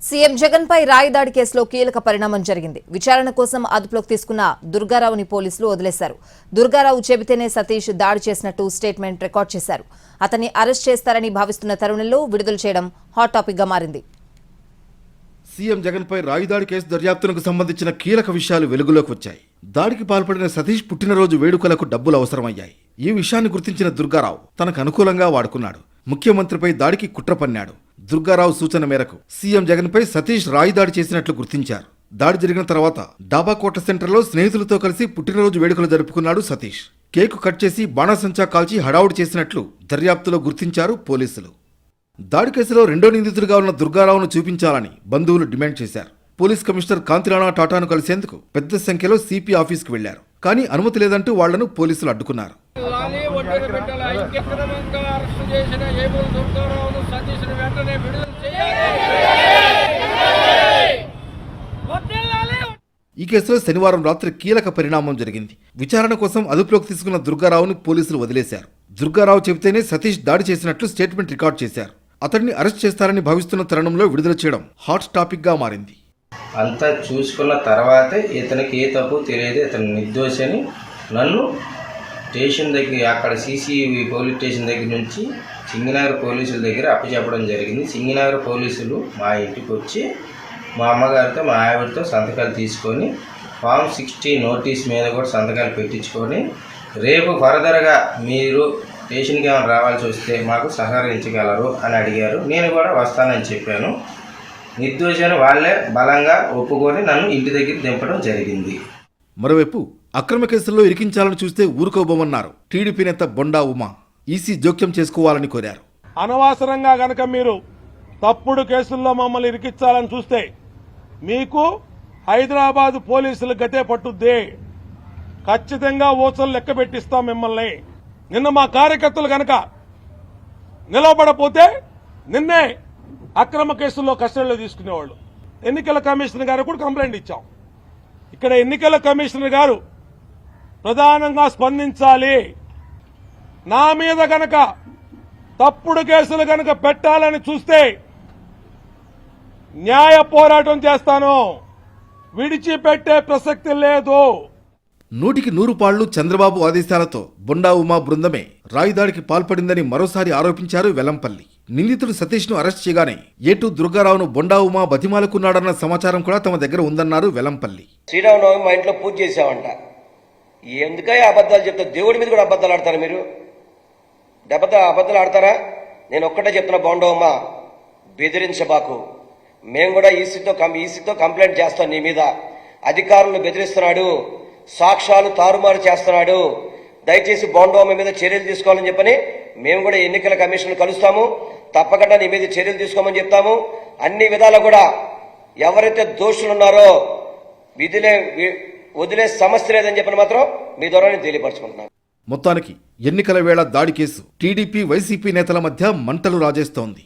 CM Jagan పై రాయిదాడి కేసులో కీలక పరిణామం జరిగింది. విచారణ కోసం అదుపులోకి తీసుకున్న దుర్గారావుని పోలీసులు వదిలేశారు. దుర్గారావు చెబితేనే సతీష్ దాడి చేసినట్టు స్టేట్మెంట్ రికార్డ్ చేశారు. అతన్ని అరెస్ట్ చేస్తారని భావిస్తున్న తరుణంలో విడుదల చేయడం హాట్ టాపిక్ గా మారింది. సీఎం జగన్ పై రాయిదాడి కేసు దర్యాప్తునకు సంబంధించిన కీలక విషయాలు వెలుగులోకి వచ్చాయి. దాడికి పాల్పడిన సతీష్ పుట్టినరోజు వేడుకలకు డబ్బులు అవసరమయ్యాయి. ఈ విషయాన్ని గుర్తించిన దుర్గారావు తనకు అనుకూలంగా వాడుకున్నాడు. ముఖ్యమంత్రిపై దాడికి కుట్ర పన్నాడు. దుర్గారావు సూచన మేరకు సీఎం జగన్ పై సతీష్ రాయిదాడి చేసినట్లు గుర్తించారు. దాడి జరిగిన తర్వాత డాబాకోట సెంటర్లో స్నేహితులతో కలిసి పుట్టినరోజు వేడుకలు జరుపుకున్నాడు సతీష్. కేకు కట్ చేసి బాణాసంచా కాల్చి హడావుడి చేసినట్లు దర్యాప్తులో గుర్తించారు పోలీసులు. దాడి కేసులో రెండో నిందితుడిగా ఉన్న దుర్గారావును చూపించాలని బంధువులు డిమాండ్ చేశారు. పోలీస్ కమిషనర్ కాంతిరాణా టాటాను కలిసేందుకు పెద్ద సంఖ్యలో సిపి ఆఫీస్కు వెళ్లారు. కానీ అనుమతి లేదంటూ వాళ్లను పోలీసులు అడ్డుకున్నారు. ఈ కేసులో శనివారం రాత్రి కీలక పరిణామం జరిగింది. విచారణ కోసం అదుపులోకి తీసుకున్న దుర్గారావుని పోలీసులు వదిలేశారు. దుర్గారావు చెబితేనే సతీష్ దాడి చేసినట్లు స్టేట్మెంట్ రికార్డ్ చేశారు. అతన్ని అరెస్ట్ చేస్తారని భావిస్తున్న తరుణంలో విడుదల చేయడం హాట్ టాపిక్ గా మారింది. అంతా చూసుకున్న తర్వాతే ఇతనికి ఏ తప్పు తెలియదు, ఇతను నిర్దోషి అని నన్ను స్టేషన్ దగ్గర అక్కడ సిసివి పోలీస్ స్టేషన్ దగ్గర నుంచి సింగినగర్ పోలీసుల దగ్గర అప్పచెప్పడం జరిగింది. సింగినగర్ పోలీసులు మా ఇంటికి వచ్చి మా అమ్మగారితో మా ఆవిడతో సంతకాలు తీసుకొని ఫామ్ 60 నోటీస్ మీద కూడా సంతకాలు పెట్టించుకొని రేపు ఫర్దర్గా మీరు స్టేషన్కి ఏమైనా రావాల్సి వస్తే మాకు సహకరించగలరు అని అడిగారు. నేను కూడా వస్తానని చెప్పాను. నిర్దోషాన్ని వాళ్లే బలంగా ఒప్పుకొని నన్ను ఇంటి దగ్గర దింపడం జరిగింది. మరోవైపు అక్రమ కేసుల్లో ఇరికించాలని చూస్తే ఊరుకోబోమన్నారు టీడీపీ నేత బొండా ఉమా. ఈసీ జోక్యం చేసుకోవాలని కోరారు. అనవసరంగా గనక మీరు తప్పుడు కేసుల్లో మమ్మల్ని ఇరికించాలని చూస్తే మీకు హైదరాబాద్ పోలీసులు గతే పట్టుద్ది. ఖచ్చితంగా ఓచలు లెక్క పెట్టిస్తాం మిమ్మల్ని. నిన్న మా కార్యకర్తలు గనక నిలబడపోతే నిన్నే అక్రమ కేసుల్లో కస్టడీలో తీసుకునేవాళ్ళు. ఎన్నికల కమిషనర్ గారు కూడా కంప్లైంట్ ఇచ్చాం. ఇక్కడ ఎన్నికల కమిషనర్ గారు ప్రధానంగా స్పందించాలి. నా మీద గనక తప్పుడు కేసులు గనక పెట్టాలని చూస్తే న్యాయ పోరాటం చేస్తాను, విడిచిపెట్టే ప్రసక్తి లేదు. 100కి 100 చంద్రబాబు ఆదేశాలతో బొండా ఉమా బృందమే రాయిదాడికి పాల్పడిందని మరోసారి ఆరోపించారు వెల్లంపల్లి. నిందితుడు సతీష్ ను అరెస్ట్ చేయగానే ఏటూ దుర్గారావును బొండా ఉమా బతిమాలుకున్నాడన్న సమాచారం కూడా తమ దగ్గర ఉందన్నారు వెల్లంపల్లి. శ్రీరామనవమి మా ఇంట్లో పూజ చేశామంట. ఎందుకై అబద్ధాలు చెప్తారు? దేవుడి మీద కూడా అబద్ధాలు ఆడతారా మీరు? అబద్ధాలు ఆడతారా? నేను ఒక్కటే చెప్తున్నా, బొండా ఉమా బెదిరించబాకు. మేము కూడా ఈసీతో కంప్లైంట్ చేస్తాం. నీ మీద అధికారులను బెదిరిస్తున్నాడు, సాక్ష్యాలు తారుమారు చేస్తున్నాడు. దయచేసి బొండోమ మీద చర్యలు తీసుకోవాలని చెప్పని మేము కూడా ఎన్నికల కమిషన్ కలుస్తాము. తప్పకుండా నీ మీద చర్యలు తీసుకోమని చెప్తాము. అన్ని విధాలా కూడా ఎవరైతే దోషులు ఉన్నారో వదిలే సమస్య లేదని చెప్పని మాత్రం మీ ద్వారా నేను తెలియపరచుకుంటున్నాను. మొత్తానికి ఎన్నికల వేళ దాడి కేసు టీడీపీ వైసీపీ నేతల మధ్య మంటలు రాజేస్తోంది.